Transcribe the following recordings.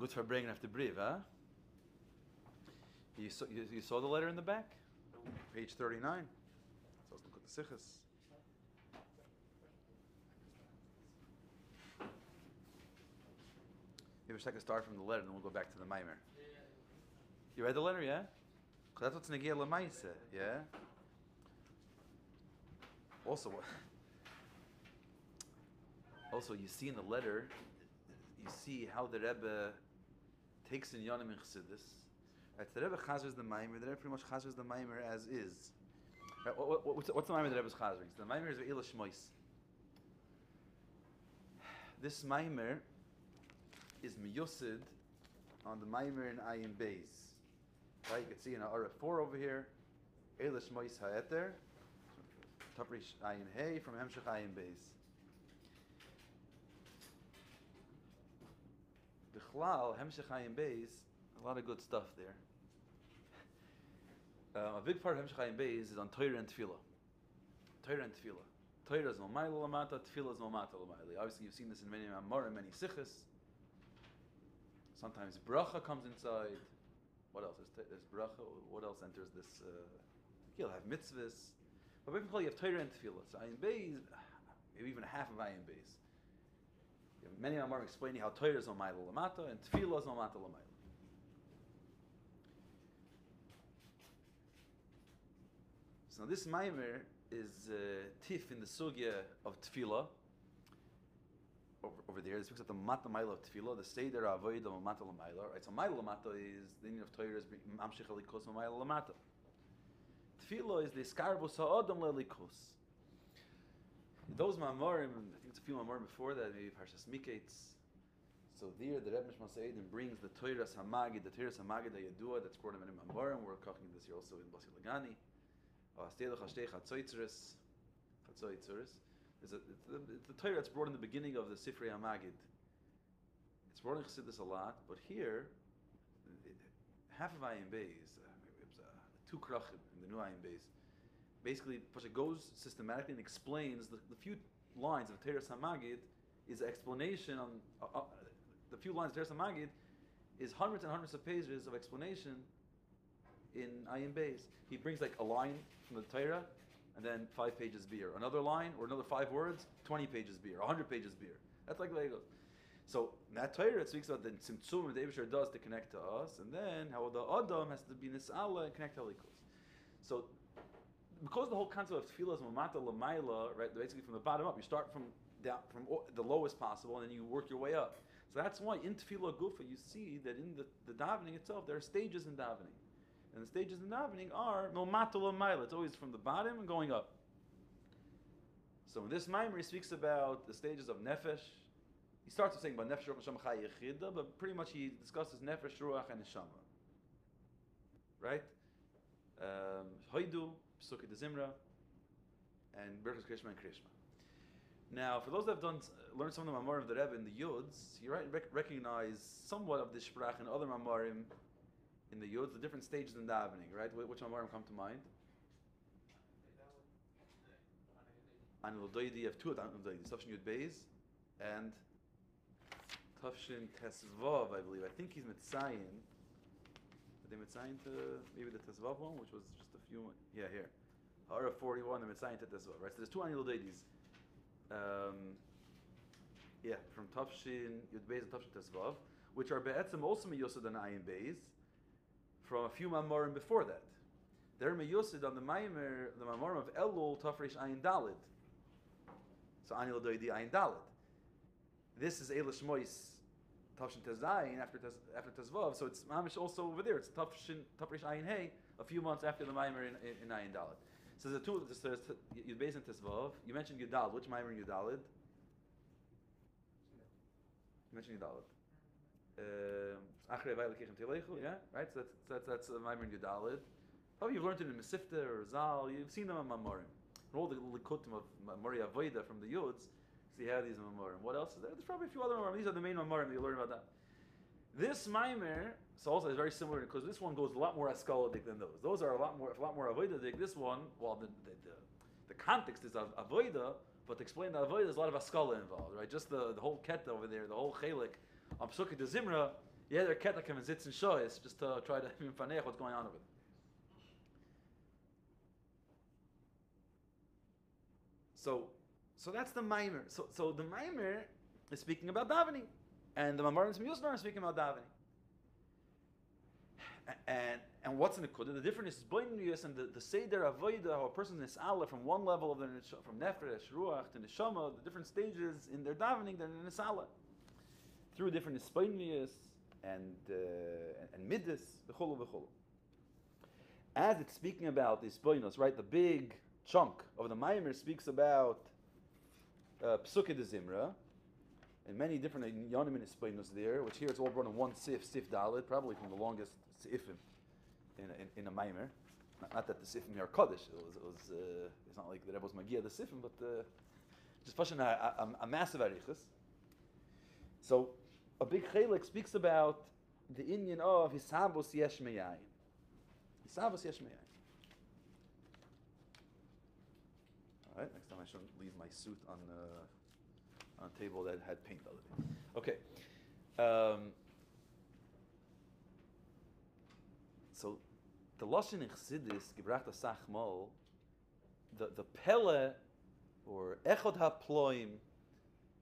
Good for bringing after brief, huh? You saw the letter in the back? Page 39. So let's look at the sichas. Maybe I can start from the letter and then we'll go back to the Maimer. You read the letter, yeah? Because that's what's Negia Lamaisa, yeah? Also, you see in the letter, you see how the Rebbe takes in Yonim and Chassidus. Right, the Rebbe chazers the Maimer, the Rebbe pretty much chazers the Maimer as is. Right, what's the Maimer the Rebbe's chazering? The Maimer is Ve'ela Shmois. This Maimer is miyusid on the Maimer in Ayin Beis. Right, you can see in Ara 4 over here, Ve'ela Shmois Ha'eter, Taprish Ayin Hey from Hemshech Ayin Beis. Bichlal, Hemshech Ayin Beis, a lot of good stuff there. A big part of Hemshech Ayin Beis is on Torah and Tefillah. Torah and Tefillah. Torah is Momayla Lamata, Tefillah is Momata Lamayli. Obviously, you've seen this in many Mamar and many Sichas. Sometimes Bracha comes inside. What else? There's Bracha. What else enters this? You'll have mitzvahs. But basically, you have Torah and Tefillah. So Ayin Beis, maybe even half of Ayin Beis. Many Mamar explaining how Torah is Momayla Lamata and Tefillah is Momata Lamayli. So this Maimer is tif in the sugya of Tefillah. Over there, it speaks of the Mata Maila of Tefillah, the Seder Avodah Mata Lamaila. Right, so Maila Lamata is the meaning of Torah is Amshich Elikos Maila Lamata. Tefillah is the Skarbus Ha'adam Lelikos. Those Ma'amorim, I think it's a few Ma'amorim before that, maybe Parshas Miketz. So there, the Rebbe Mishma Seidim brings the Torah Hamagid, the Torah Hamagid Yadua that's quoted in Ma'amorim. We're talking this year also in Basi Lagani. The Torah that's brought in the beginning of the Sifrei HaMagid. It's brought in Chassidus a lot, but here, half of Ayin Beis, two krachim in the new Ayin Beis, basically, it goes systematically and explains the few lines of Torah HaMagid is an explanation on the few lines of Torah HaMagid is hundreds and hundreds of pages of explanation in Ayin Beis. He brings like a line from the Torah, and then 5 pages beer. Another line, or another 5 words, 20 pages beer, 100 pages beer. That's like the way it goes. So, in that Torah, it speaks about the Tzimtzum the Eibusher does to connect to us, and then how the Adam has to be Nis'ala and connect to Halikos. So, because the whole concept of Tefillah is Mamata Lamaila, right, basically from the bottom up, you start from the lowest possible, and then you work your way up. So that's why in Tefillah Gufa, you see that in the davening itself, there are stages in davening. And the stages in davening are Milmata Lamaila. It's always from the bottom and going up. So in this Maimer, he speaks about the stages of Nefesh. He starts with saying about Nefesh, Ruach, Neshama, Chai, Yechida, but pretty much he discusses Nefesh, Ruach, and Neshama. Right? Hoidu, Pesukei de Zimra, and Berachos Krishma and Krishma. Now, for those that have learned some of the Mamarim of the Rebbe in the Yuds, you recognize somewhat of this Sprach in other Mamarim in the Yuds, the different stages in davening, right? Which Mamarim come to mind? Anil Doidi, you have 2 Anil Doidi, Tafshin Yud Beis and Tafshin Tesvav, I believe. I think he's Mitzayin. Are they Mitzayin to maybe the Tesvav one, which was just a few, yeah, here. Hara 41, the Mitzayin to Tesvav, right? So there's 2 Anil Doidis. Yeah, from Tafshin Yud Beis and Tafshin Tesvav, which are Be'etzim also Miyosad and Ayin Beis, from a few Mamorim before that. They're Miyosad on the Mamorim of Elul Tafresh Ayin Dalid. So Anil Doidi Ayin Dalid. This is Eila Shmois Tafshin Tezayin after Tezvav, so it's Mamish also over there. It's Tafresh Ayin Hey, a few months after the Maimer in Ayin Dalid. So there's 2, there's Yud Beis and Tezvav. You mentioned Yudalid. Which Maimer in Yudalid? You mentioned Yudalid. Achrei Vaila Kechem Telechu, yeah? Right? So that's Maimer in Yudalid. Probably you've learned it in Mesifta or Zal. You've seen them on Mamorim. And all the Likutim of Mori Avodah from the Yuds, so you have these Mamorim. What else is there? There's probably a few other Mamorim. These are the main Mamorim that you learn about that. This Maimer, so also is very similar because this one goes a lot more Askaladik than those. Those are a lot more Avodah-dik. This one, well, the context is of Avodah, but to explain the Avodah, there's a lot of Askala involved, right? Just the whole Keta over there, the whole Chelik, on Pesukei de Zimra, Jeder Ketter kann sitzen shoyes just to try to find what's going on over there. So that's the Maimer. So the Maimer is speaking about davening, and the Mamar and Smiyusnar are speaking about davening. And what's in the Kudah? The difference is Boinuyas and the Seder Avodah, how a person is Allah from one level of from Nefesh, Ruach to Neshama, the different stages in their davening, they're in Nisala. Through different Nispoinuyas and Midas, v'cholu v'cholu. As it's speaking about the Spoinos, right, the big chunk of the Maimer speaks about Psukei de Zimra, and many different Yonim and Spoinos there, which here it's all brought in one Sif Dalet, probably from the longest Sifim in a Maimer. Not that the Sifim here are Kaddish, it's not like the Rebbe's Magia the Sifim, but just fashion a massive Arichas. So a big Chelek speaks about the Inyan of Hisabos Yesh Meyayin. Hisabos Yesh Meyayin. All right, next time I shouldn't leave my suit on a table that had paint on it. Okay. So the Lashon in Chassidus, Gebracht Asach Mol, the Pele, or Echod HaPloim,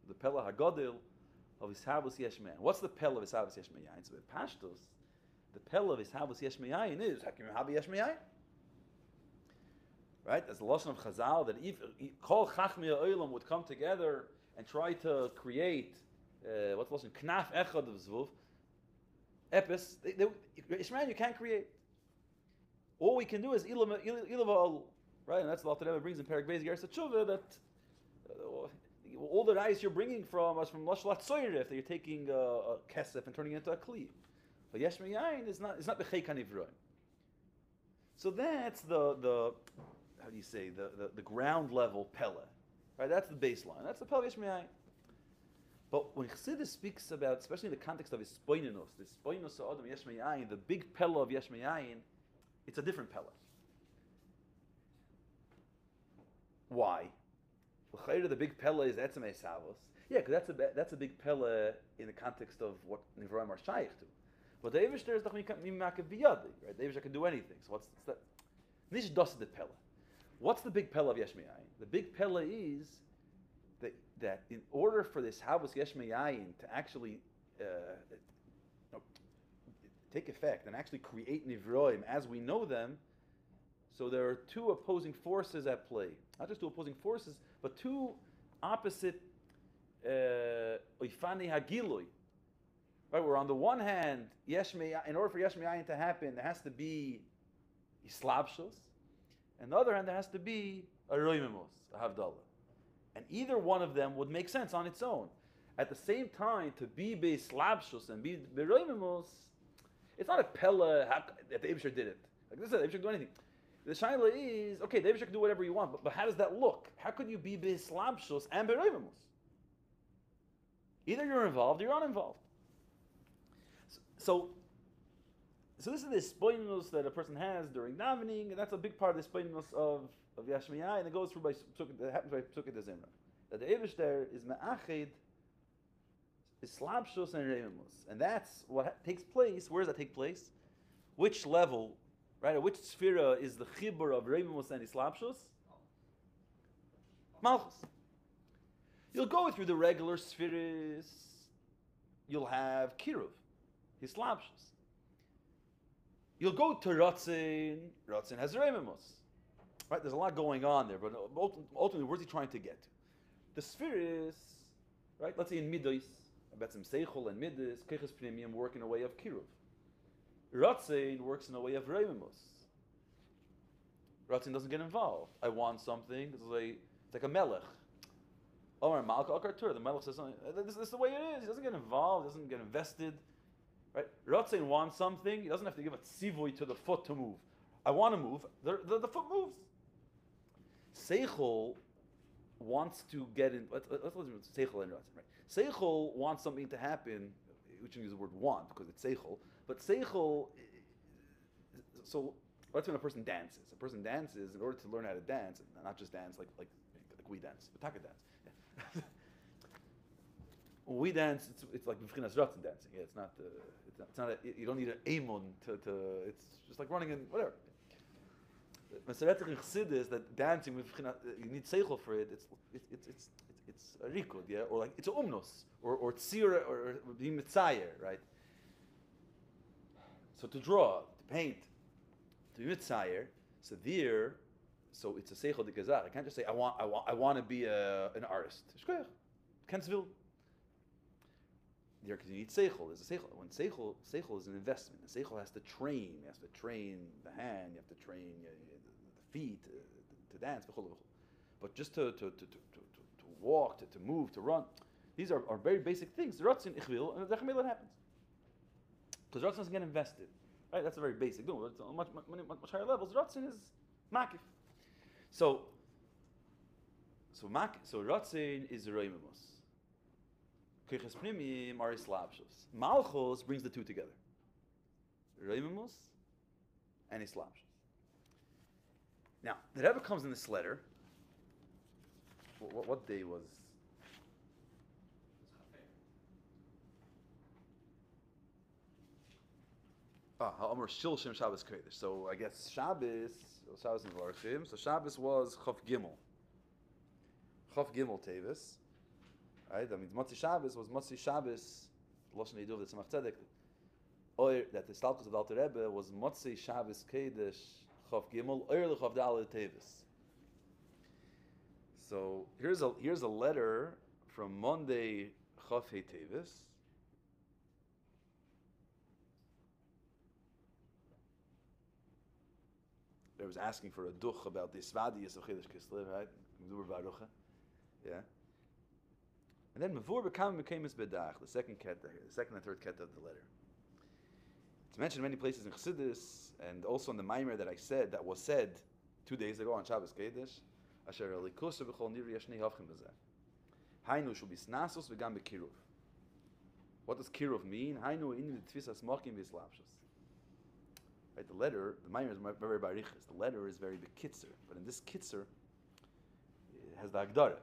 the Pele HaGodil, of Hisabos Yesh Meyayin. What's the Pele of Hisabos Yesh Meyayin? So with Pashtos, the Pele of Hisabos Yesh Meyayin is Hakim Habi Yesh Meyayin. Right? As the Lashon of Chazal, that if Kol Chachmei Olam would come together and try to create what's the Lashon? Knaf Echad of Zvuv. Epis. Ishmael, you can't create. All we can do is Ilava, right? And that's the Alter Rebbe brings in Perek Beis Ger Tshuva that all the rice you're bringing from us from Lashlat Soyref, that you're taking a kesef and turning it into a kli. But Yesh Meyayin is not b'chei kanivroim. So that's the how do you say the ground level Pele, right? That's the baseline. That's the Pele Yesh Meyayin. But when Chassidus speaks about, especially in the context of his spoininus, the spoinus of Adam Yesh Meyayin, the big Pele of Yesh Meyayin, it's a different Pele. Why? The big Pele is Etzem Esavos. Yeah, because that's a big Pele in the context of what Nivroim are shaykh to. But the Eivishter is Dachmi Mimaka Biyadi, right? The Eivishter can do anything. So what's that? Nish dos the Pele. What's the big Pele of Yesh Meyayin? The big Pele is that in order for this Havos Yesh Meyayin to actually take effect and actually create Nivroim as we know them, so there are two opposing forces at play. Not just two opposing forces, but two opposite Oifani Hagilui. Right, where on the one hand, Yesh Meyayin, in order for Yesh Meyayin to happen, there has to be Islabshus, and on the other hand, there has to be a Roimimos, a Havdalah. And either one of them would make sense on its own. At the same time, to be Beislabshus and be Roimimos, it's not a Pella that the Eibusher did it. Like this, the Eibusher can do anything. The Shaila is, okay, the Eibusher can do whatever you want, but how does that look? How could you be Beislabshus and Roimimos? Either you're involved or you're uninvolved. So this is the spoinus that a person has during davening, and that's a big part of the spoinus of Yesh Meyayin, and it goes through that happens by Psukei de Zimra. That the Eivish there is Me'achid, Islabshus and Reimus. And that's what takes place. Where does that take place? Which level, right? Or which sphere is the Chibur of Reimus and Islabshus? Malchus. You'll go through the regular spheres, you'll have Kiruv. Hislabshus. You'll go to Ratzin. Ratzin has Reimus. Right? There's a lot going on there, but ultimately, where's he trying to get to? The sphere is, right? Let's say in Midas, Abatzim Seichel and Midas, Keches Pnimiyim work in a way of Kiruv. Ratzin works in a way of Reimus. Ratzin doesn't get involved. I want something. It's like a melech. Omar Malka Akar Tur. The melech says something. This is the way it is. He doesn't get involved. Doesn't get invested. Right? Ratzin wants something. He doesn't have to give a tzivui to the foot to move. I want to move. The foot moves. Seichel wants to get in. Let's Seichel and Ratzin. Right? Seichel wants something to happen. We shouldn't use the word want because it's Seichel. But Seichel. So let's say when a person dances. A person dances in order to learn how to dance, and not just dance like we dance, but taka dance. when we dance, it's like b'chinas ratzon dancing. Yeah, it's not you don't need an aimon to. It's just like running in whatever. Maseretic in Chassidus that dancing with you need seichel for it. It's a rikud, yeah, or like it's a umnos or tzira or being mitzayer, right? So to draw, to paint, to be mitzayer, so it's a seichel de gazar. I can't just say I want to be an artist. Can't will. There, because you need seichel. There's a seichel. When seichel is an investment. The seichel has to train. You have to train the hand. You have to train the feet to dance. But just to walk, to move, to run, these are very basic things. The ratzin ich will, and the chemila happens. Because ratzin doesn't get invested, right? That's a very basic. No, it's on much higher levels. Ratzin is makif. So ratzin is reimamus. Keches pnimim are islapshus. Malchus brings the two together. Reimamus and islapshus. Now, the Rebbe comes in this letter. What day was? Ha'amar Shilshim Shabbos Kodesh. So I guess Shabbos in Varchim. So Shabbos was Chof Gimel. Chof Gimel Tevis. Right? That means Motzi Shabbos was Motzi Shabbos. Lashon Yiduv the Tzemach Tzedek. Or that the Stalkus of the Alter Rebbe was Motzi Shabbos Kodesh Chof Gimel. Or the Chof Daled Tevis. So here's a letter from Monday Chof He Tevis. I was asking for a duch about the Svadiyas of Chedesh Kislev, right? Yeah. And then Mavur became his bedach, the second and third keta of the letter. It's mentioned many places in Chassidus and also in the Maimer that was said 2 days ago on Shabbos Kodesh. Asher alikusa b'chol nivri yashnei havchem b'zeh. Hainu shul bisnasos v'gam b'kiruv. What does kiruv mean? Hainu inin t'fisas mokim v'slapshus. Right, the Maimer is very barichas. The letter is very bekitzer, but in this kitzer, it has the agdara.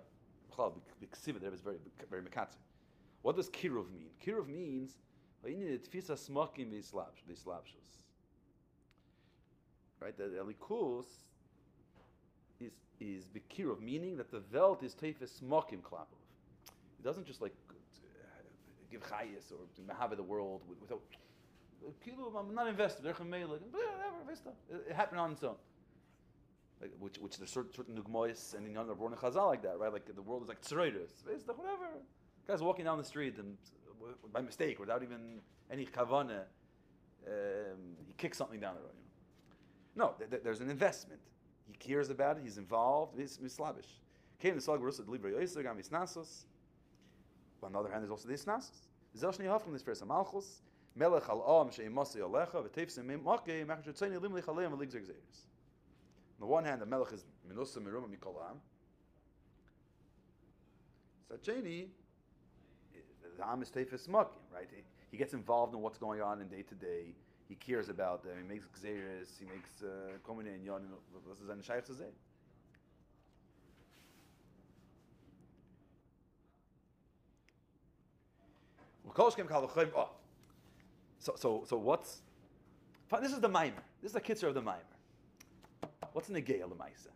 B'ksiva, there is very mekatzer. What does kiruv mean? Kiruv means inin t'fisas mokim v'slapshus. Right, the alikus is bekirov, meaning that the velt is teifes mokim klapov. It doesn't just like give chayis or mahava the world without. I'm not invested. It happened on its own. Like, which there's certain nugmois and in the Born Chazal like that, right? Like the world is like tzreiris, whatever. Guy's walking down the street and by mistake, without even any kavana, he kicks something down the road. No, there's an investment. He cares about it. He's involved. It's mislavish. Came the slag rusa delivery yoyser gam isnasos. On the other hand, there's also the isnasos. Zelshni hafkim this first malchus melech al am sheimasi alecha v'teifsim makei machshet tzayni lim lechalem v'ligzeg zeiris. On the one hand, the melech is minusa meruma mikolam. Sacheni, the am is teifes makim, right? He gets involved in what's going on in day to day. He cares about them. He makes gzeres. He makes komine and yon. This is an shaykh to say. So what's? This is the Maimer. This is the kitzer of the Maimer. What's negei l'maisa?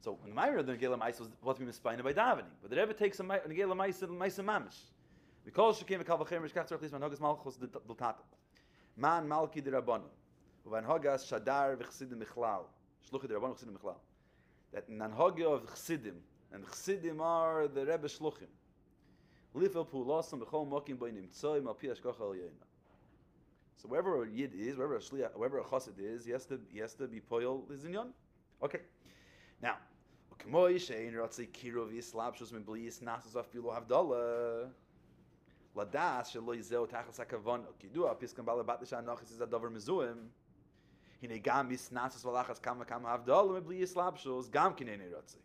So when the Maimer of the negei l'maisa was what we mispaina by davening, but the Rebbe takes a negei l'maisa mamish. Because she came a kalvachem rishkach tzarich lisman hogas malchus d'ltata. Man malki de rabbanu, uvan hogas shadar v'chsidim michlal, shluchi de rabbanu v'chsidim michlal. That in anhogya of chsidim, and chsidim are the Rebbe shluchim. Lifel pulasam b'chol mokim b'yinim tzoy mal pi hashgacha al yena. So wherever a yid is, wherever a chassid is, he has to be poyol lizinyon. Okay. Now, ukmoy shein ratzei kirov yislapshus min bli yisnasus afilu havdalah. Ladas shelo yizeo tachas hakavon kidua piskan balabat shanachis is a davar mezuim. Hine gam yisnasus valachas kama havdalah min bli yislapshus gam kinei ratzei.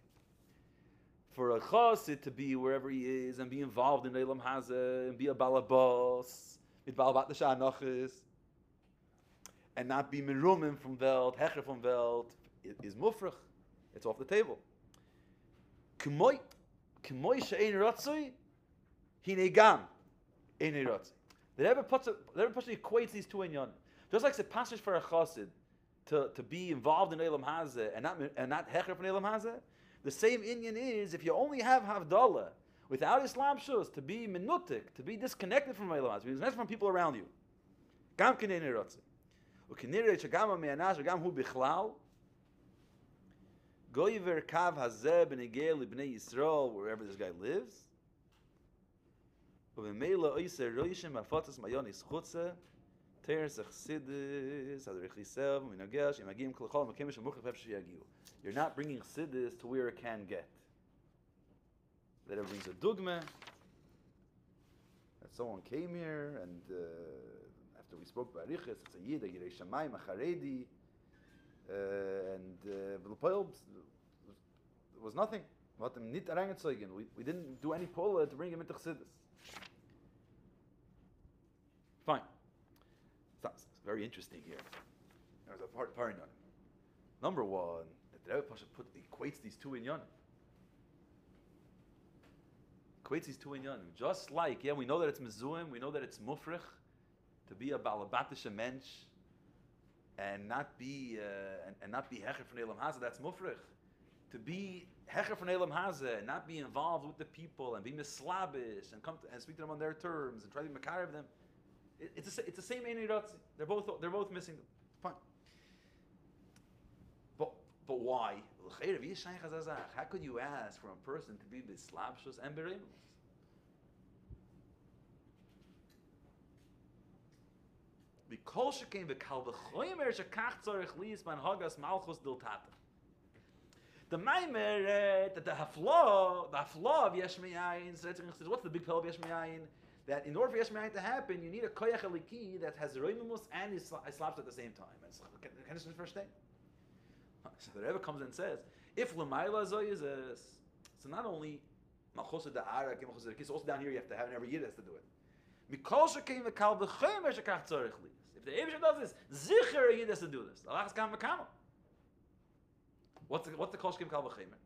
For a chassid to be wherever he is and be involved in Eilam Hazeh and be a balabos, mit balabat shanachis, and not be merumim from Welt, hecher from Welt, is mufrach. It's off the table. K'moy she'ein ratzoi, Hinegam Einei Ratzi. The Rebbe equates these two inyanim. Just like it's a passage for a chassid to be involved in Eilam Hazeh and not hecher from Eilam Hazeh, the same inyan is if you only have Havdalah without Islamshus, to be minutik, to be disconnected from Eilam Hazeh, to be disconnected from people around you. Gam Kinei Ratzi. Ukinirei shagam me'anash v'gam hu bichlal goyiver kav hazeh b'negei libnei Yisrael, wherever this guy lives. Uv'meila oiser roishim afatas mayonis chutze teres achsidis adrechisev minagesh imagim klachol makemish amuchach pepsh yagiu. You're not bringing chsidis to where it can get. That it brings a dugma that someone came here and after we spoke about Riches, it's a Yid, a Yirei Shamayim, a Charedi, and V'l'poil was nothing. We didn't do any pola to bring him into Chassidus. Fine. It's very interesting here. There's a part on it. Number one, the Rebbe Pasha equates these two inyanim. Just like, we know that it's mezuim, we know that it's mufrich, to be a balabatisha mensch and not be hecher from Eilam Hazeh, that's mufrich. To be hecher from Eilam Hazeh and not be involved with the people and be mislabish and and speak to them on their terms and try to be makar of them, it's the same Einei Ratzi. They're both missing. Fine. But why? How could you ask for a person to be mislabshus and beremus? Because she came v'kal v'choymer shekach tzarich liis man hagas malchus diltata. The maimer that the hafla of yesh me'ayin. So what's the big pillar of yesh me'ayin? That in order for yesh me'ayin to happen, you need a koyach eliki that has roimimus and islabs at the same time. Can this be the first thing? So the Rebbe comes and says, if l'mayla zoy is so not only malchus da'ara, malchus da'kis, also down here you have to have, and every year has to do it. Because she came v'kal v'choymer shekach tzarich liis. If the Eibusher does this, zicher a Yid has to do this. Allah has come v'kama. What's the kol shkim kal v'chemer?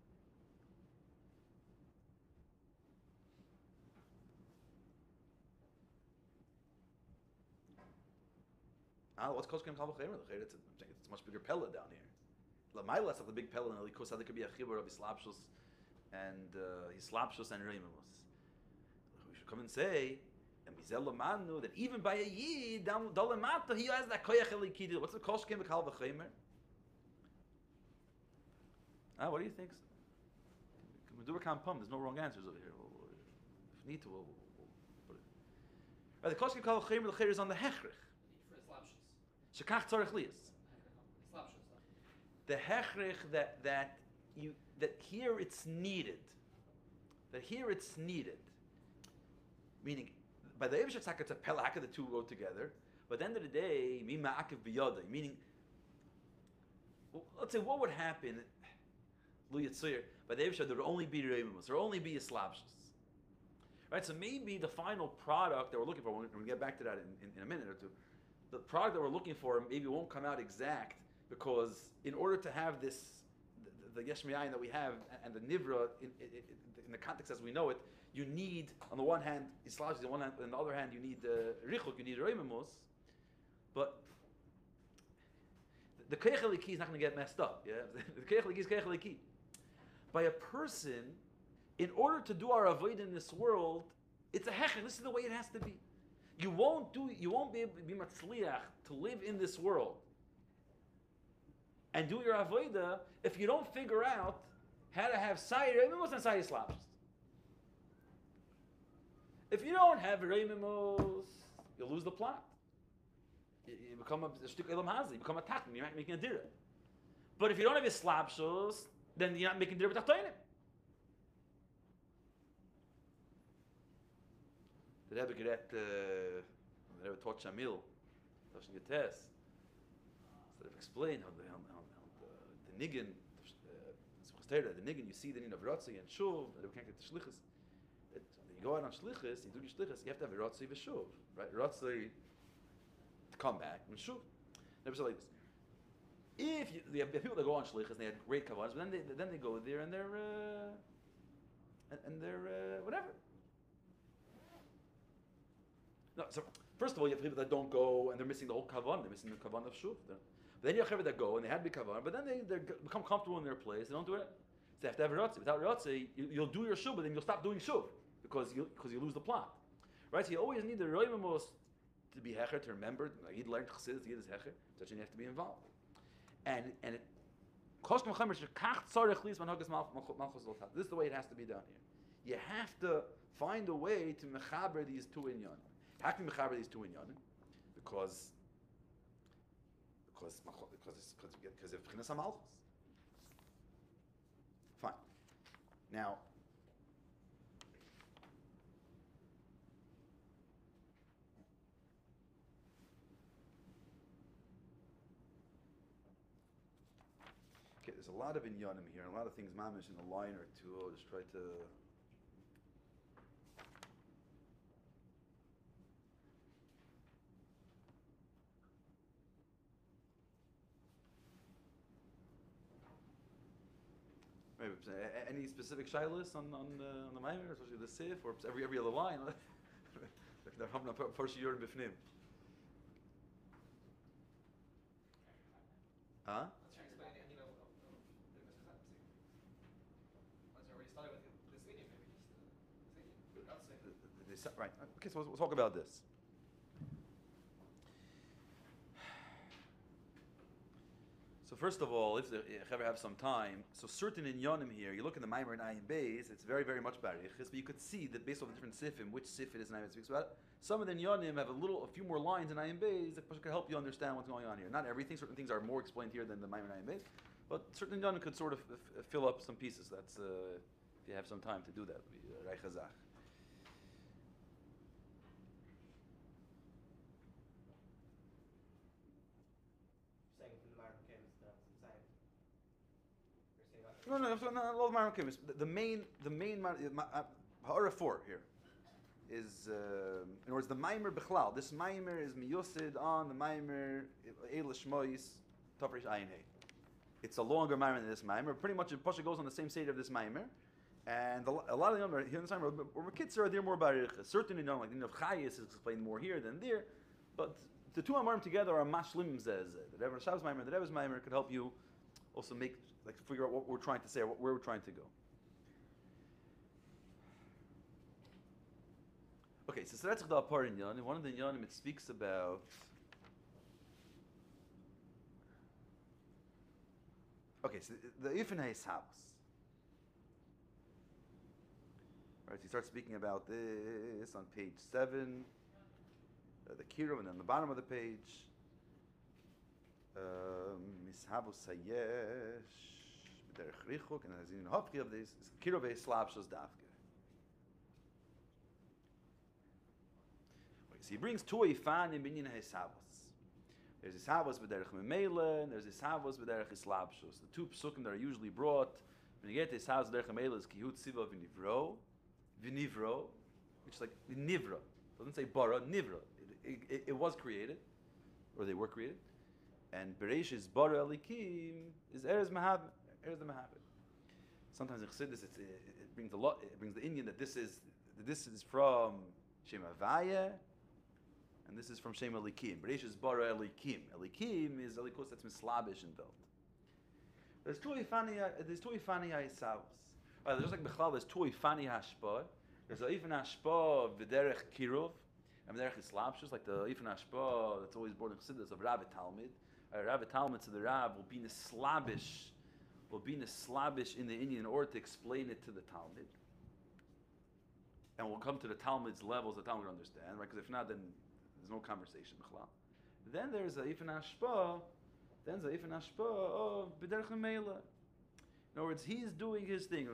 What's kol shkim kal v'chemer? It's a much bigger pella down here. L'mayla is like the big pella, and likus there could be a chibur of islapshus and islapshus and reimamus. We should come and say. That even by a Yid, he has that koyach eliki. What's the kol shkem v'kal v'chemer? What do you think? Can we do a kampam? There's no wrong answers over here. If need to, we'll put it. Right, the kol shkem v'kal v'chemer, the cher is on the hechrich. Shekach tzarich lias. The hechrich that here it's needed. That here it's needed. Meaning, by the Eibusher tzaka, it's a pelak, the two go together. But at the end of the day, mima akiv biyadai, meaning, let's say, what would happen, Lu Yitzir, by the Eibusher, there would only be reimus, there would only be islabshus. Right, so maybe the final product that we're looking for, we're going to get back to that in a minute or two, the product that we're looking for maybe won't come out exact, because in order to have this, the yesh me'ayin that we have, and the nivra, in the context as we know it, you need, on the one hand, islamic, on the other hand, you need richuk, you need reimamus, but the koyach eliki is not going to get messed up. Yeah, the koyach eliki is koyach eliki. By a person, in order to do our avodah in this world, it's a hechel. This is the way it has to be. You won't be able to be matzliach to live in this world and do your avodah if you don't figure out how to have sayyid reimamus and sayyid slabs. If you don't have reimamus, you'll lose the plot. You become a shtuk Eilam Hazeh, you become a tatan, you're not making a dirah. But if you don't have your slabshus, then you're not making dirah b'tachtoinim. The Rebbe Geret, the Rebbe taught Shamil, Tashin Getes, so they've explained how the niggin, the niggin, you see the nin of Ratzi and Shuv, that we can't get the shlichus. You go out on shlichus, you do your shlichus, you have to have a Ratzi v'Shuv, right? Ratzi to come back, and Shuv. Never said like this. If you have people that go on shlichus and they had great kavanas, but then they go there and they're whatever. No, so first of all, you have people that don't go and they're missing the whole kavan. They're missing the kavan of shuv. But then you have people that go and they had big kavan, but then they become comfortable in their place. They don't do it. So they have to have rotzi. Without rotzi, you'll do your shuv, but then you'll stop doing shuv because you lose the plot, right? So you always need the roimamos to be hecher, to remember. Like he'd learned chassidus, he is hecher. So you have to be involved. And it. This is the way it has to be done here. You have to find a way to mechaber these two inyanim. How can you mechaber these two inyanim? Because of B'chinas HaMalchus. Fine. Now, okay, there's a lot of inyanim here, and a lot of things mamish in a line or two. I'll just try to. Maybe any specific shilas on the Maimer, especially the Sif, or every other line. They're having a first year in Bifnim. Huh? Right. Okay, so we'll talk about this. So first of all, if you ever have some time, so certain inyanim here, you look in the Maimer and Ayin Beis, it's very, very much barichis, but you could see that based on the different sifim, which sif it is and Ayin speaks about it, some of the inyanim have a few more lines in Ayin Beis that could help you understand what's going on here. Not everything, certain things are more explained here than the Maimer and Ayin Beis, but certain inyanim could sort of fill up some pieces. That's, if you have some time to do that, it would be reichazach. No, all Maimer Kimis. The main Ha'ara 4 here is, in other words, the Maimer Bechlal. This Maimer is miyusid on the Maimer Eila Shmois Tafresh Ayin Hey. It's a longer Maimer than this Maimer. Pretty much it goes on the same stage of this Maimer. And a lot of them are here in this Maimer, or Kitzur, they're more barichas. Certainly not like the of Chayis is explained more here than there. But the two Maimer together are mashlim zez. The Rebbe Shav's Maimer, the Rebbe's Maimer could help you also figure out what we're trying to say, or where we're trying to go. Okay, so that's the part in Yanim. One of the Yanim it speaks about. Okay, so the Ifnei's house. Right, he starts speaking about this on page 7, the Kiruv, and then the bottom of the page. Mishabu Sayesh. And as in Hopki of this, Kirove Slabshos Dafke. So he brings two Ifan in Binyan Hesavos. There's Hesavos B'derech Memela, and there's Hesavos B'derech Slabshos. The two psukim that are usually brought, when you get Hesavos B'derech Memela, is Kihut Siva V'nivro, which is like Nivra. It doesn't say Bara, Nivra. It was created, or they were created. And Bereshis Bara Elikim is Erez Mahabit. Here's the Mahabit. Sometimes in Chassidus it brings a lot. It brings the Indian that this is from Shem Havaya, and this is from Shem Elikim. Bereshis bara Elikim. Elikim is Elikos that's mislabish in belt. There's two ifani ha'isavos. There's just like Bechlal. There's two ifani hashpa. There's a ifan hashpa v'derech kirov and v'derech islabshus, like the ifan hashpa that's always born in Chassidus of Rabbi Talmud. Rabbi Talmud to the Rab will be nislabish. Will be nislabish in the Indian in order to explain it to the Talmud. And we'll come to the Talmud's levels the Talmud will understand, right? Because if not, then there's no conversation. Then there's a Ifan Hashpa, of B'derech Memela. In other words, he's doing his thing. I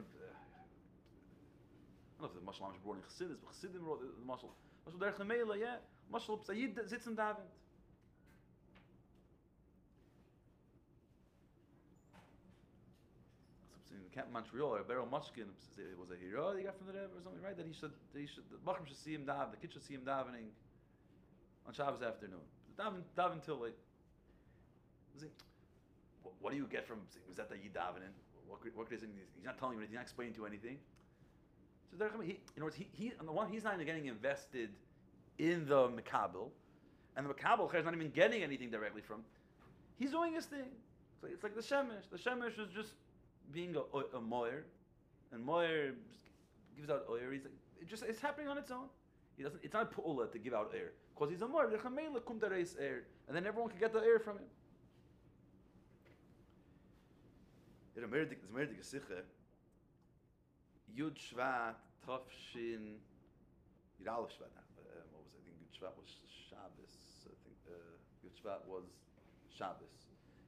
don't know if the Mashal was born in Chassidus, but Chassidim wrote the Mashal. Mashal B'derech Memela, yeah. Mashal Sayyid sits in Davent. In Camp Montreal, or Beryl Mushkin, it was a hero he got from the Rebbe or something, right? That he should, the Bachram should see him daven, the kid should see him davening on Shabbos afternoon. Daven till late. What do you get from, was that you davening? What could he say? He's not telling you anything, he's not explaining to you anything. So in other words, he on the one, he's not even getting invested in the Mekabel, and the Mekabel is not even getting anything directly from. He's doing his thing. It's like the Shemesh. The Shemesh is just being a moyer, and moyer gives out oyer. He's like, it's happening on its own. He doesn't. It's not pu'ula to give out air because he's a moyer. And then everyone can get the air from him. It's a merdig sicha. Yud Shvat Tafshin Yud Aleph Shvat. What was it? I think Yud Shvat was Shabbos. I think Yud Shvat was Shabbos.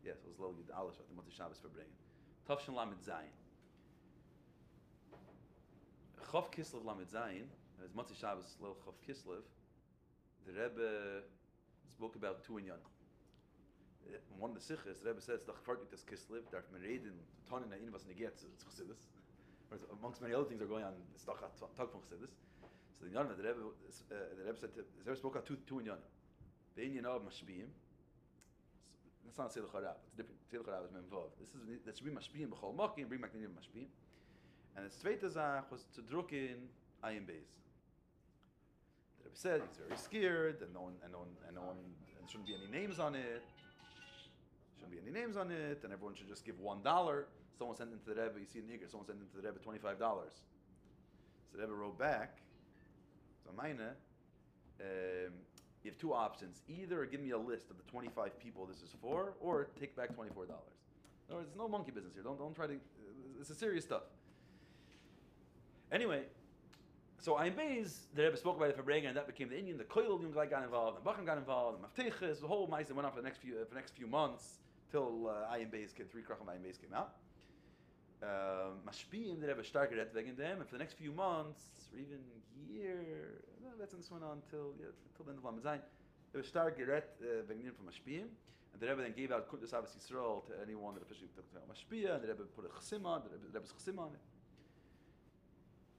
Yes, it was Lil Yud Aleph Shvat. The Motzi Shabbos for bringing. Tafshin Lamed Zayin. Chav Kislev Lamed Zayin. As Motzi Shabbos Lil Chav Kislev. The Rebbe spoke about two inyan. One of the sichas, the Rebbe says, "The Chfartik das Kislev, darf man reden, tonen na in was neget zu Chassidus." Amongst many other things are going on, it's talk from Chassidus. So the inyan, the Rebbe said, the Rebbe spoke about two inyan. The inyan of Mashbiyim. That's not Seil Charav. It's different. Seil Charav is Memvav. That should be Mashbiyim b'chol Mokim, bring back the name of Mashbiyim. And the zweite Zach was to druk in Ayin Beis. The Rebbe said he's very scared, and there shouldn't be any names on it. And everyone should just give $1. Someone sent into the Rebbe, you see in Higger, someone sent into the Rebbe $25. So the Rebbe wrote back, so mine, you have two options. Either give me a list of the 25 people this is for, or take back $24. No, it's no monkey business here. Don't try to, it's a serious stuff. Anyway, so Ayin Beis, the Rebbe spoke about it for Breger, and that became the Indian. The Koil Yunglai got involved, and Bacham got involved, and Mafteches, the whole mice that went on for the next few months till Ayin Beis came, 3 Kracham Ayin Beis came out. Mashpiyim, the Rebbe started at wegen them, and for the next few months or even year, that's this went on till the end of Lamed Zayin. The Rebbe started wegen them for Mashpiyim, and the Rebbe then gave out Kundas Avos Yisrael to anyone that officially took Mashpiyah, and the Rebbe put a Chasim on, the Rebbe's Chasim on it.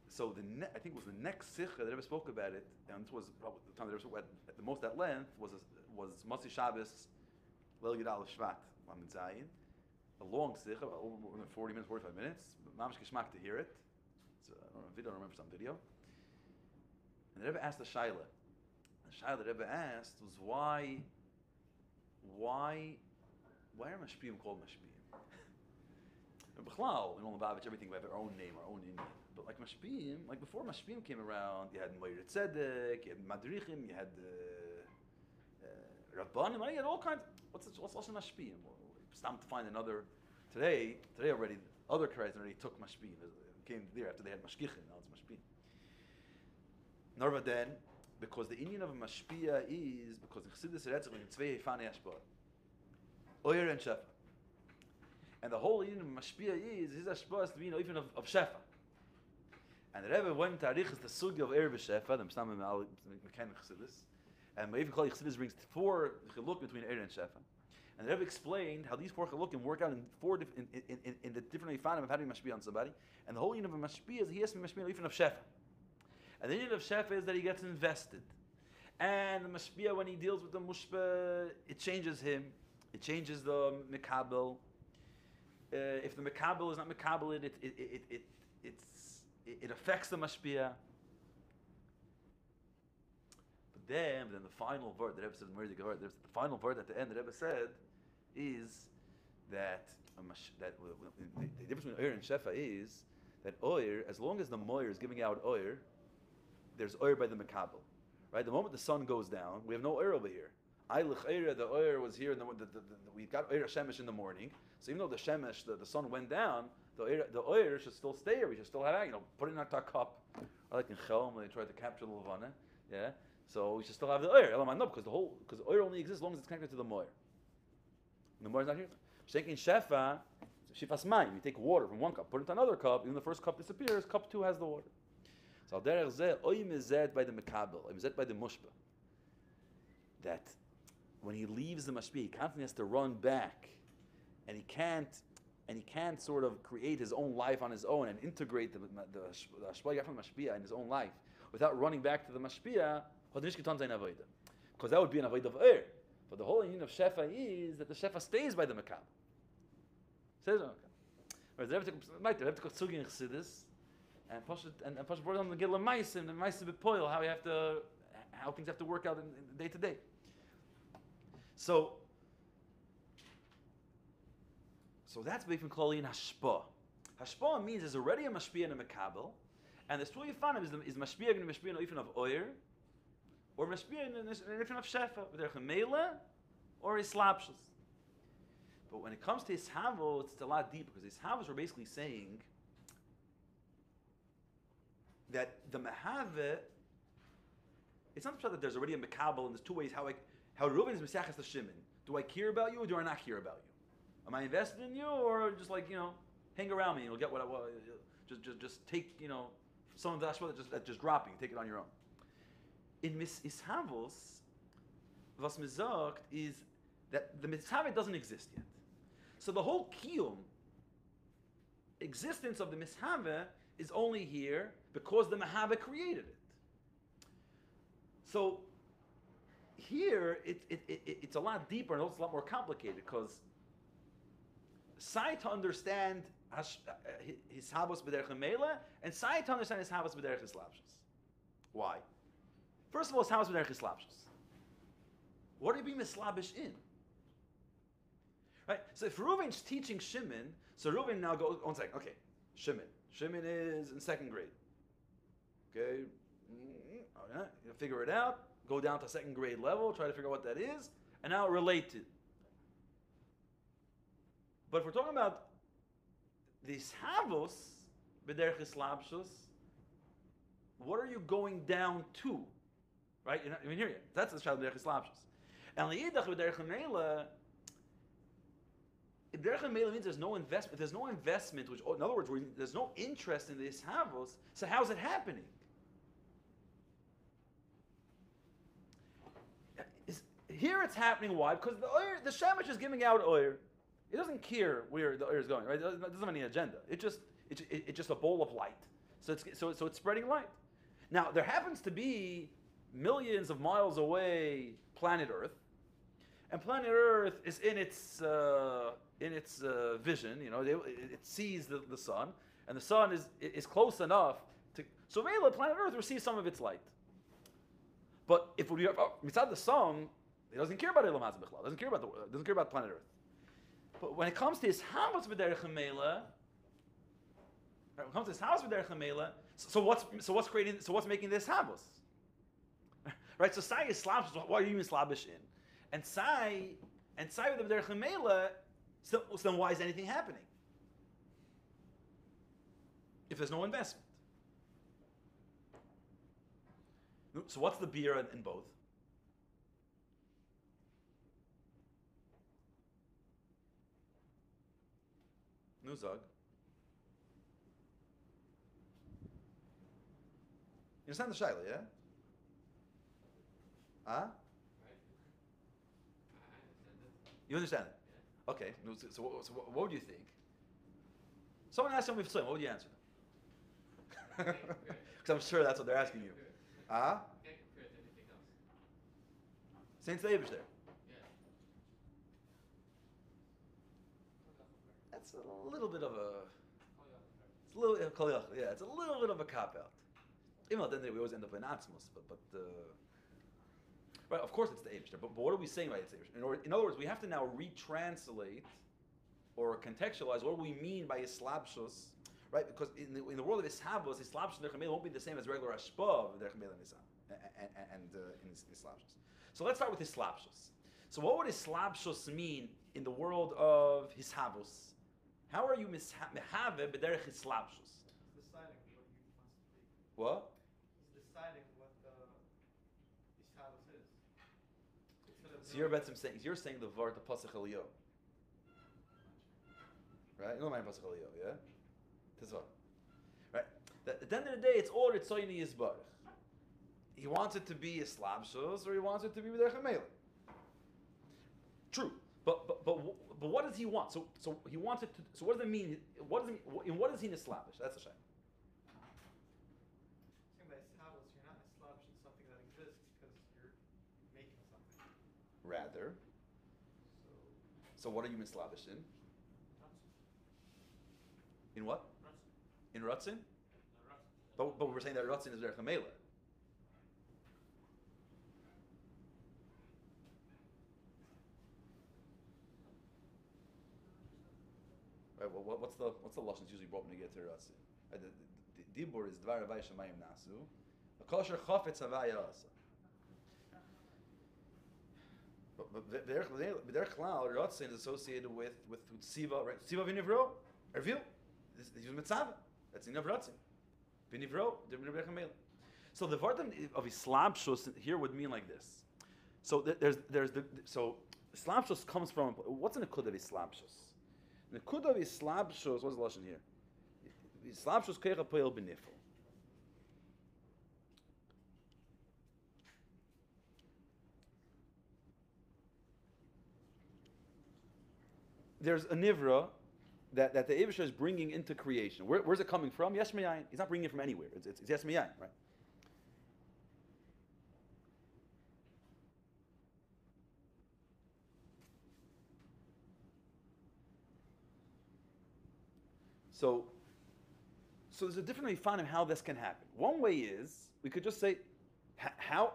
So I think it was the next Sikha that Rebbe spoke about it, and it was probably the time that Rebbe spoke at the most at length was Motzi Shabbos, Leil Yud Aleph Shvat, Lamed Zayin, a long Sikha, about over 40 minutes, 45 minutes, Mamish Kishmak to hear it. It's I don't remember some video. And the Rebbe asked the Shaila. The Shaila the Rebbe asked was why are Mashpiyim called Mashpiyim? B'chlal, in Lubavitch, everything we have our own name, our own Indian. But like Mashpiyim, like before Mashpiyim came around, you had Moyer Tzedek, you had Madrichim, you had Rabbanim, you had all kinds. What's also Mashpiyim? It's time to find another. Today already, other Karais already took Mashpiyim. It came there after they had Mashkichin, now it's Mashpiyim. Narva then, because the Indian of a Mashpiyah is, because in Chassidus Eretzach, in Tzvei Hefane Ashbar, Oyer and Shefa. And the whole Indian of Mashpiyah is his Ashbar is to be even of Shefa. And the Rebbe went to Arichas the Sugi of Erev Shefa, the Mstamim Mekan Chassidus, and even Kol Chassidus brings 4 Chiluk between Erev and Shefa. And the Rebbe explained how these 4 Chilukim work out in the different Ifanim of how to be Mashpiyah on somebody. And the whole Indian of a Mashpiyah is he has to be Mashpiyah even of Shefa. And the Indian of Shefa is that he gets invested. And the Mashpiyah, when he deals with the Mushpah, it changes him. It changes the Mekabel. If the Mekabel is not Mekabel, it affects the Mashpiyah. But then the final word, the Rebbe says, the final word at the end, the Rebbe said, is that the difference between Oyer and Shefa is that Oyer, as long as the Moyer is giving out Oyer, there's Oyer by the Mekabel. Right? The moment the sun goes down, we have no Oyer over here. The Oyer was here, we got Oyer Shemesh in the morning, so even though the Shemesh, the sun went down, the Oyer should still stay here. We should still have, put it in our cup. I like in Chelm when they tried to capture the Levana. Yeah? So we should still have the Oyer. No, because the Oyer only exists as long as it's connected to the Moyer. The Moyer is not here. Shaking Shefa, Shifas Mayim. You take water from one cup, put it in another cup, even the first cup disappears, cup 2 has the water. So Derech Zeh, Oyim is Zed by the Mekabel, Oyim is Zed by the Mushpah. That when he leaves the Mashpiyah, he constantly has to run back, and he can't sort of create his own life on his own and integrate the Ashpah he got from the Mashpiyah in his own life without running back to the Mashpiyah, because that would be an avodah of Oyer. But the whole union of Shefa is that the Shefa stays by the Mekabel. Stays by the Mekabel. Whereas the Rebbe took Tzugi in Chassidus, and Pashat brought on the Gila Maisim, the Maisim B'Poil, how you have to how things have to work out in day to day. So that's Beifin Klali and Hashpa. Hashpa means there's already a Mashpia and a Mekabel, and the Stu Yifanim is Mashpia going to be Mashpia in Oifen of Oyer, or Mashpia in Oifen of Shefa, B'derech Mela, or Islapshus. But when it comes to Ishavo, it's a lot deeper, because Ishavos are basically saying that the Mehave, it's not that there's already a Mekabel, and there's two ways how Reuven is Mesachas to Shimon. Do I care about you, or do I not care about you? Am I invested in you, or just hang around me and you'll get what I want? Just take, some of the Ashwa that's just dropping, take it on your own. In Ishavos, was mezagt is that the Mitzvah doesn't exist yet. So the whole Kiyum, existence of the Mitzvah, is only here because the Mahava created it. So here, it's a lot deeper and also a lot more complicated, because Sai to understand his Habos B'derech Mela, and Sai to understand his Habos B'derech Islapshus. Why? First of all, his Habos B'derech Islapshus. What are you being mislabish in? Right? So if Reuven's teaching Shimon, so Reuven now goes, one second, okay, Shimon is in second grade. Okay, all right, you figure it out, go down to second grade level, try to figure out what that is, and now relate to. But if we're talking about these Havos, B'derech Islapshus, what are you going down to? Right? You're not even here yet. That's the Shad B'derech Islapshus. And L'yidach B'derech Mela, B'derech Mela means there's no investment. There's no investment, which, in other words, there's no interest in these Havos. So how's it happening? Here it's happening. Why? Because the Shemesh is giving out oil. It doesn't care where the oil is going, right? It doesn't have any agenda. It's just a bowl of light. So it's spreading light. Now there happens to be millions of miles away planet Earth, and planet Earth is in its vision. It sees the sun, and the sun is close enough to. So Vela, planet Earth receives some of its light. But if we beside the sun, it doesn't care about Elam Hazeh Bichlal. Doesn't care about planet Earth. But when it comes to his Havos B'derech Mela, so what's making this Havos? Right. So Sai is slavish. What are you slavish in? And Sai with the B'derech Mela. So then why is anything happening? If there's no investment. So what's the beer in both? Nuzag. You understand the shaila, yeah? Huh? You understand it? Yeah. Okay. So what would you think? Someone asked him what would you answer them? Because I'm sure that's what they're asking you. Can't compare it to anything else. Saint David's there. That's a little bit of it's a little bit of a cop out. Even though at the end of the day we always end up in Atzmos, but right, of course it's the Eibush. But what are we saying by it's Eibush? In other words, we have to now retranslate or contextualize what do we mean by Islapshus, right? Because in the world of Ishavos, Islapshus and won't be the same as regular Ashpa and in Islapshus. So let's start with Islapshus. So what would Islapshus mean in the world of Ishavos? How are you mehave b'derech Islapshus? It's deciding what you must be. What? It's deciding what the Ishavos is. So you're saying the Vart of Pasach Eliyah. Right? You know my Pasach Eliyah, yeah? Tizvah. Right? At the end of the day, it's all Ritzoyni Yisbarach. He wants it to be Islapshus or he wants it to be b'derech Mela. True. But what does he want? So he wants it to. So what does it mean? What is he nislavish? That's a shame. Saying by Ishavos, you're not nislavish in something that exists because you're making something. Rather. So what are you mislavish in? In what? In Ratzin? But we're saying that Ratzin is Derech Mela. What's the lashon that's usually brought when you get to Ratzi? The dibur is dvar avay shamayim nasu. A kosher chafetz havaya asa. But b'derech klal Ratzin is associated with tziva, right? Tziva v'nivro, ervil. This is mitzvah. That's enough Ratzin. V'nivro, so the vardam of islabshus here would mean like this. So so islabshus comes from, what's an akud of islabshus? An akud of islabshus, what's the lashon here? Islabshus keicha poel b'nifel. There's a nivra that the Eibusher is bringing into creation. Where's it coming from? Yesh Me'ayin. He's not bringing it from anywhere. It's Yesh Me'ayin, right? So there's a different way of how this can happen. One way is, we could just say, how,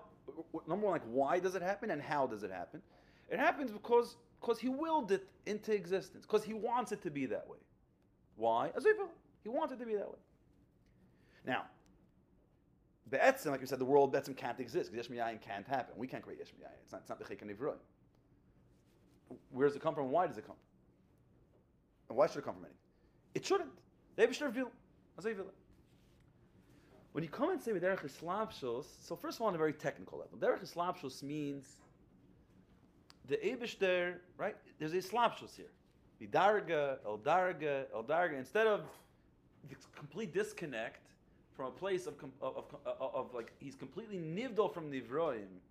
number one, like, why does it happen and how does it happen? It happens because he willed it into existence, because he wants it to be that way. Why? As he wants it to be that way. Now, Be'etzim, like we said, the world Be'etzim can't exist, because Yesh Me'ayin can't happen. We can't create Yesh Me'ayin. It's not B'chei Nivroim. Where does it come from and why does it come from? And why should it come from anything? It shouldn't. The Eibusher revealed. When you come and say Derech Islabshus, so first of all, on a very technical level, Derech Islabshus means the Eibusher, right? There's a Islabshus here. The Darga, El Darga, El Darga. Instead of the complete disconnect from a place of like, he's completely nivdal from Nivroim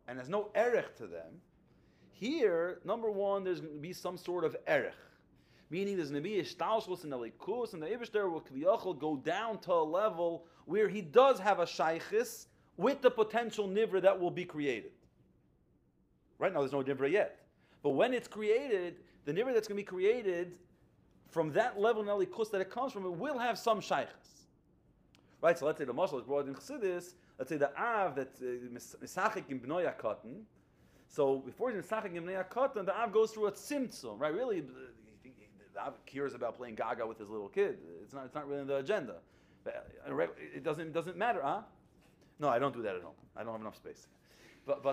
and has no erech to them. Here, number one, there's going to be some sort of erech. Meaning there's going to be a shtalshus and a likus, and the Eibusher will kviyachol go down to a level where he does have a shaychis with the potential nivra that will be created. Right now there's no nivra yet. But when it's created, the nivra that's going to be created from that level in the likus that it comes from, it will have some shaychis. Right, so let's say the mashal is brought in Chassidus, let's say the Av that's misachik in b'noi HaKatan. So before he's misachik in b'noi HaKatan, the Av goes through a tzimtzum, right? Really, the Av cares about playing Gaga with his little kid. It's not really in the agenda. It doesn't matter, huh? No, I don't do that at home. I don't have enough space. But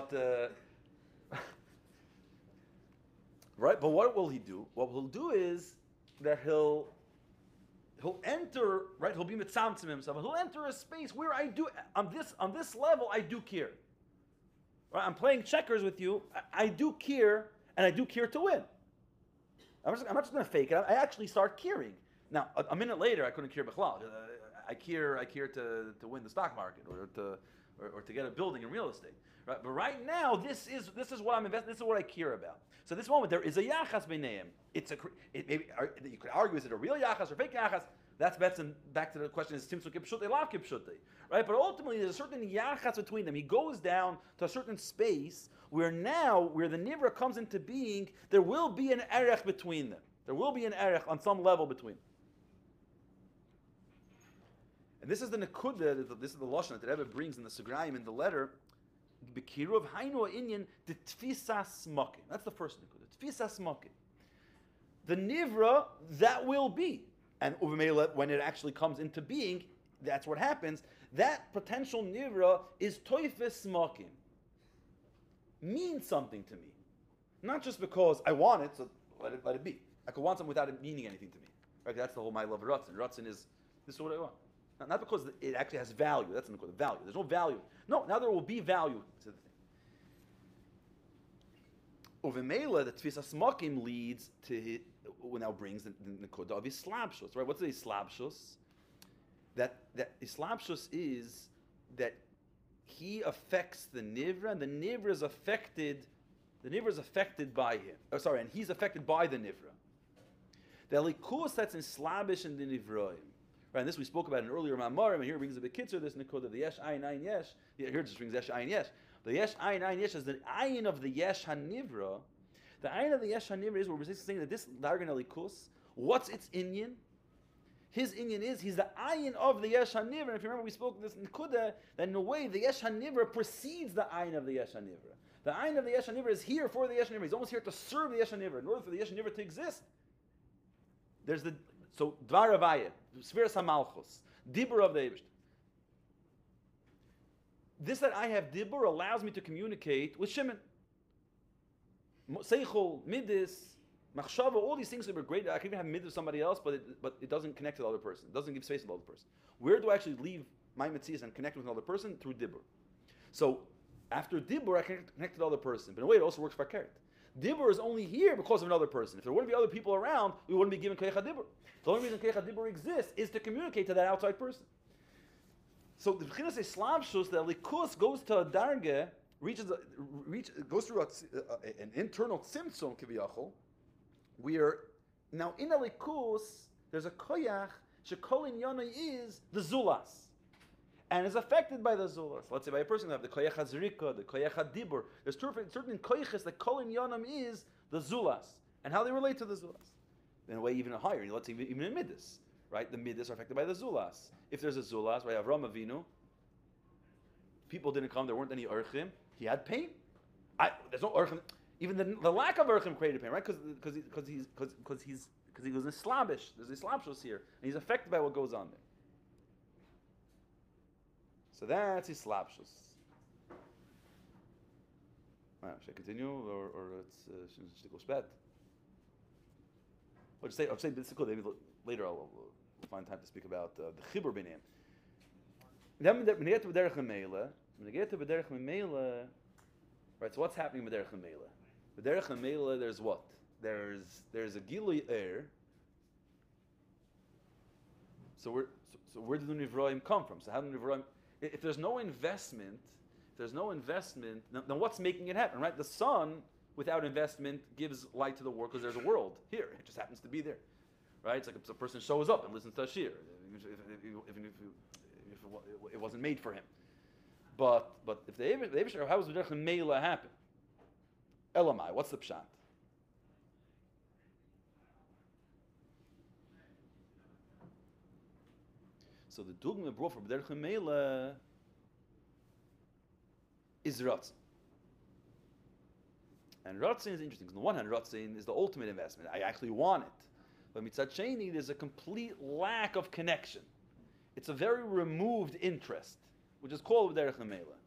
right. But what will he do? What he'll do is that he'll enter, right? He'll be mitzamtzim himself. He'll enter a space where I do on this level I do care. Right? I'm playing checkers with you. I do care, and I do care to win. I'm not just going to fake it. I actually start caring. Now, a minute later, I couldn't care b'chlal. I care to win the stock market or to get a building in real estate. Right? But right now, this is what I'm investing. This is what I care about. So this moment, there is a yachas b'neim. Maybe you could argue, is it a real yachas or fake yachas? That's back to the question: is timsuk kipshutei, lav kipshutei, right? But ultimately, there's a certain yachas between them. He goes down to a certain space where the nivra comes into being. There will be an erech between them. There will be an erech on some level between them. And this is the nekuda. This is the lashon that the Rebbe brings in the Sugrayim in the letter. B'kiruv hainu inyan de tfisas makim. That's the first nekuda. Tfisas makim. The nivra that will be. And when it actually comes into being, that's what happens. That potential nivra is toifis makim. Means something to me. Not just because I want it, so let it be. I could want something without it meaning anything to me. Right? That's the whole my love of Ratzin. Ratzin is, this is what I want. Not because it actually has value. That's the value. There's no value. No, now there will be value to the thing. Uvimela, the tfisas makim leads to now brings the nekuda of islabshus, right? What's the islabshus? That islabshus is that he affects the nivra, and the nivra is affected. The nivra is affected by him. And he's affected by the nivra. The likus that's in slabish and the nivroim. Right, and this we spoke about in earlier mamar, and here it brings a bit kitzer, this nekuda of the yesh ayin ayin yesh. Here it just brings yesh ayin yesh. The yesh ayin ayin yesh is the ayin of the yesh hanivra. The ayin of the yesh hanivra is where we're saying that this dargan alikus, what's its inyan? His inyan is he's the ayin of the yesh hanivra. And if you remember, we spoke this nekuda that in a way the yesh hanivra precedes the ayin of the yesh hanivra. The ayin of the yesh hanivra is here for the yesh hanivra. He's almost here to serve the yesh hanivra. In order for the yesh hanivra to exist, There's the so Dvar Avaya, Sfiras HaMalchus, Dibur of the Eibishter. This that I have Dibur allows me to communicate with Shimon. Seichel, Midis, Machshava, all these things that were great. I can even have Midis with somebody else, but it doesn't connect to the other person. It doesn't give space to the other person. Where do I actually leave my Metzias and connect with another person? Through Dibur. So after Dibur, I can connect to the other person. But in a way, it also works for Keret. Dibur is only here because of another person. If there wouldn't be other people around, we wouldn't be given Koyach HaDibur. The only reason Koyach HaDibur exists is to communicate to that outside person. So the B'chinas Eslavshus, the Likus goes to a Darge, goes through an internal Tzimtzum, Kiviyachol. We are now in a Likus, there's a Koyach, Shekol Inyana is the Zulas. And is affected by the Zulas. Let's say by a person who have the Koyach HaZrika, the Koyach HaDibur. There's certain Koyachas that Kol Inyanam is the Zulas. And how they relate to the Zulas. In a way even higher, let's say even in Midas. Right? The Midas are affected by the Zulas. If there's a Zulas, right, Avram Avinu, people didn't come, there weren't any Urchim, he had pain. There's no Urchim. Even the lack of Urchim created pain, right? Because he was Islamish. There's Islamshus here. And he's affected by what goes on there. So that's Islapshus. Should I continue, or should it go sped? I'll say this is cool. Maybe later I'll find time to speak about the Chibur B'nei. Then when you get to B'derech Memela, right? So what's happening in B'derech Memela? B'derech Memela, there's what? There's a Gilui Er. So where do the Nivroim come from? So how do the Nivroim? If there's no investment, then what's making it happen, right? The sun, without investment, gives light to the world because there's a world here. It just happens to be there, right? It's like if a person shows up and listens to a shir, even if it wasn't made for him. But if the Eibishter, how does the Derech Meila happen? Elamai, what's the pshat? So the dugma brought for B'derech Meila is Ratzin. And Ratzin is interesting. On the one hand, Ratzin is the ultimate investment. I actually want it. But Mitzad Sheni, there's a complete lack of connection. It's a very removed interest, which is called B'derech Meila.